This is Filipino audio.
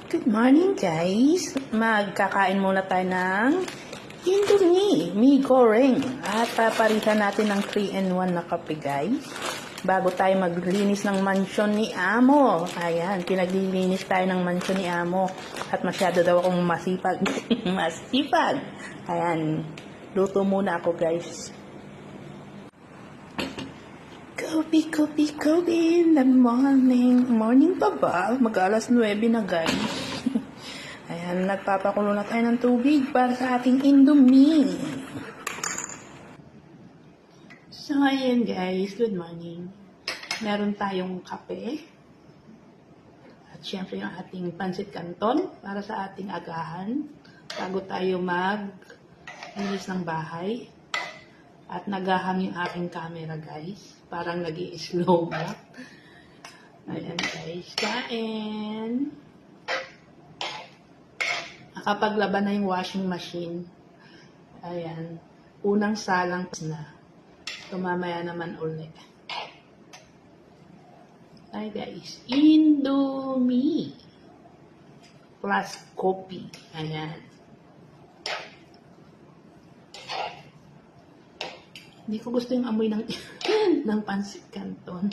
Good morning guys! Magkakain muna tayo ng Indomie, mee goreng. At paparitan natin ng 3-in-1 na kape guys. Bago tayo maglinis ng mansyon ni Amo. Ayan, pinaglilinis tayo ng mansyon ni Amo. At masyado daw akong masipag. Masipag! Ayan, luto muna ako guys. Kopi in the morning. Morning pa ba? Mag-alas 9 na guys. Ayan, nagpapakulo na tayo ng tubig para sa ating Indomie. So, ayan guys, good morning. Meron tayong kape. At syempre yung ating pansit canton para sa ating agahan. Bago tayo mag-linis ng bahay. At nagahang yung aking camera guys. Parang nag-i-slow mo. Ayan guys, kain. Nakapaglaban na yung washing machine. Ayan. Unang salang na. Tumamaya naman ulit. Ay guys, Indomie plus coffee. Ayan. Hindi ko gusto yung amoy ng ng pansit canton.